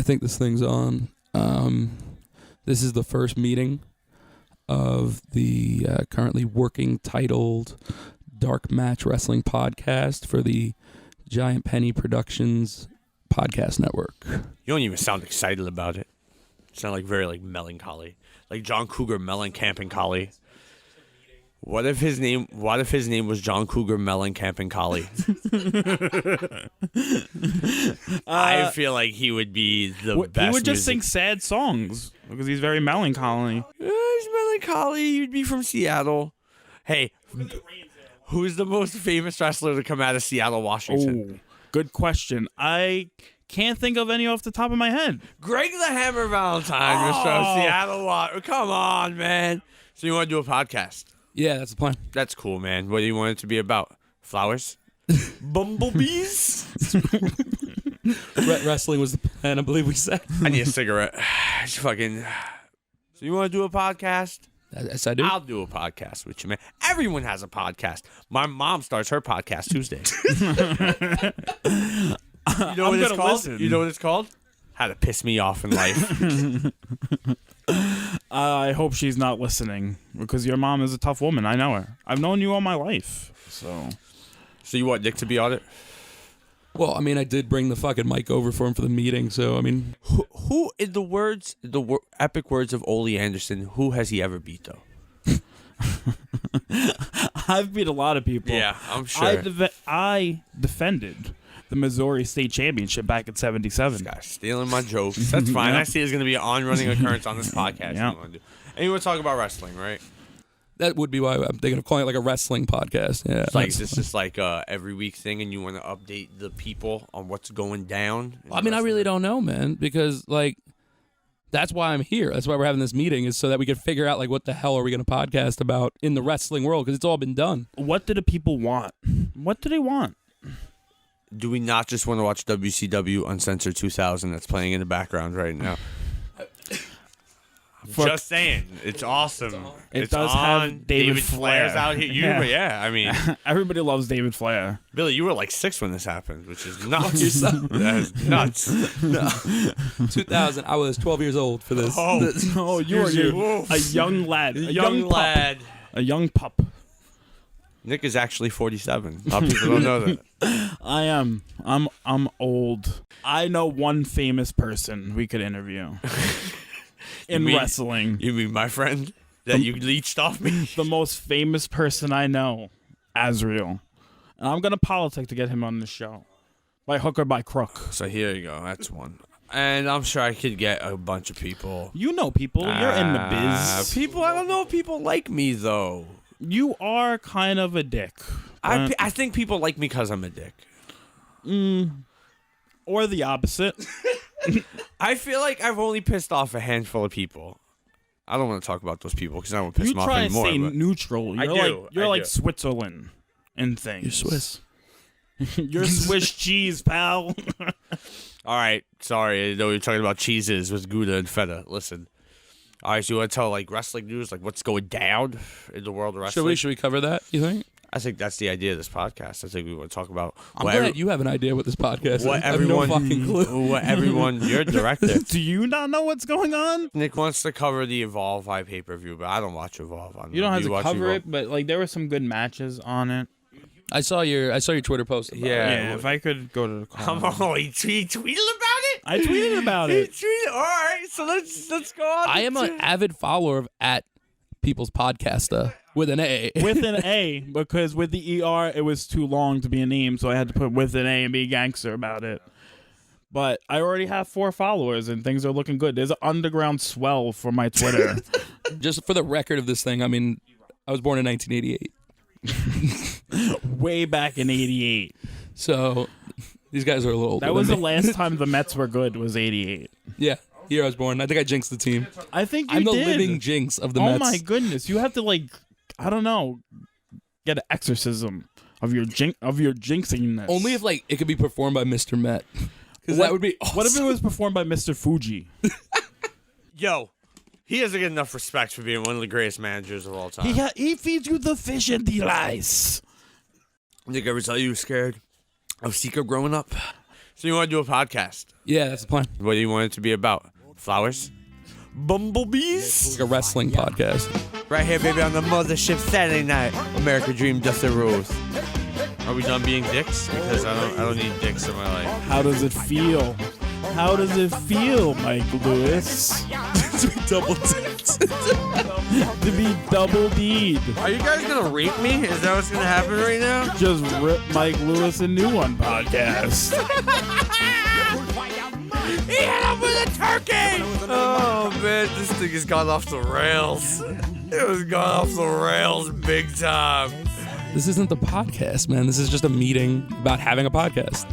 think this thing's on. This is the first meeting of the currently working titled Dark Match Wrestling Podcast for the Giant Penny Productions Podcast Network. You don't even sound excited about it. You sound like very melancholy. Like John Cougar Mellencamp and Collie. What if his name was John Cougar Mellencamp and Collie? I feel like he would be the best. He would just sing sad songs because he's very melancholy. He's melancholy. You'd be from Seattle. Hey, who's the most famous wrestler to come out of Seattle, Washington? Oh, good question. I can't think of any off the top of my head. Greg the Hammer Valentine was from Seattle. Come on, man. So you want to do a podcast? Yeah, that's the plan. That's cool, man. What do you want it to be about? Flowers? Bumblebees? Wrestling was the plan, I believe we said. I need a cigarette. It's fucking... So you want to do a podcast? Yes, I do. I'll do a podcast with you, man. Everyone has a podcast. My mom starts her podcast Tuesday. You know what it's called? Listen. You know what it's called? How to piss me off in life. I hope she's not listening because your mom is a tough woman. I know her. I've known you all my life. So you want Nick to be on it? Well, I mean, I did bring the fucking mic over for him for the meeting, so I mean, who in the epic words of Ole Anderson, who has he ever beat though? I've beat a lot of people. Yeah, I'm sure. I defended the Missouri State Championship back in '77. This guy's stealing my jokes. That's fine. Yep. I see there's going to be an on-running occurrence on this podcast. Yep. And you want to talk about wrestling, right? that would be why I'm thinking of calling it like a wrestling podcast. Yeah, It's like this is like every week thing, and you want to update the people on what's going down. I mean, I really don't know, man, because like that's why I'm here. That's why we're having this meeting, is so that we can figure out like what the hell are we going to podcast about in the wrestling world, because it's all been done. What do the people want? What do they want? Do we not just want to watch WCW Uncensored 2000 that's playing in the background right now? Just saying, it's awesome. It does have David Flair's Flair. out here. Yeah, I mean, Everybody loves David Flair. Billy, you were like 6 when this happened, which is nuts. That is nuts. No. 2000. I was 12 years old for this. Oh, you were a young lad. A young lad. Pup. A young pup. Nick is actually 47. A lot of people don't know that. I am. I'm old. I know one famous person we could interview. In wrestling. You mean my friend that you leached off me? The most famous person I know, Azrael. And I'm going to politic to get him on the show. By hook or by crook. So here you go. That's one. And I'm sure I could get a bunch of people. You know people. You're in the biz. People, I don't know if people like me, though. You are kind of a dick. I think people like me because I'm a dick. Or the opposite. I feel like I've only pissed off a handful of people. I don't want to talk about those people because I won't piss them off anymore. You try to stay neutral. You're I like do. Switzerland in things. You're Swiss. You're Swiss cheese, pal. All right. Sorry. I know you're talking about cheeses with Gouda and feta. Listen. All right. So you want to tell like wrestling news, like what's going down in the world of wrestling? Should we cover that, you think? I think that's the idea of this podcast. I think we want to talk about I'm glad you have an idea what this podcast is. what I have no everyone, fucking clue. what everyone, you're a director. Do you not know what's going on? Nick wants to cover the Evolve pay-per-view, but I don't watch Evolve. You don't have to cover Evolve? it, but like there were some good matches on it. I saw your Twitter post. About Yeah. Yeah, if I could go to the Come call. on, he tweeted about it? I tweeted about He it. tweeted, all right, so let's go on. I am an avid follower of @People's Podcaster with an A. With an A, because with the ER, it was too long to be a name, so I had to put with an A and be a gangster about it. But I already have 4 followers, and things are looking good. There's an underground swell for my Twitter. Just for the record of this thing, I mean, I was born in 1988. Way back in 88. So these guys are a little older That was the than me. last time the Mets were good, was 88. Yeah, year I was born. I think I jinxed the team. I think you I'm the did. living jinx of the Oh Mets. my goodness. You have to, like, I don't know, get an exorcism of your jinxingness. Only if like it could be performed by Mr. Met. Because that would be awesome. What if it was performed by Mr. Fuji? Yo, he doesn't get enough respect for being one of the greatest managers of all time. He feeds you the fish and the rice. Nick, ever tell you were scared of Sika growing up? So you want to do a podcast? Yeah, that's the plan. What do you want it to be about? Flowers? Bumblebees? Like a wrestling podcast. Right here, baby, on the mothership Saturday night. America Dream, Dustin Rose. Are we done being dicks? Because I don't need dicks in my life. How does it feel? How does it feel, Mike Lewis? To be double dipped. To be double D'd. Are you guys gonna rape me? Is that what's gonna happen right now? Just rip Mike Lewis a new one podcast. He hit him with a turkey! Oh man, this thing has gone off the rails. It was gone off the rails big time. This isn't the podcast, man. This is just a meeting about having a podcast.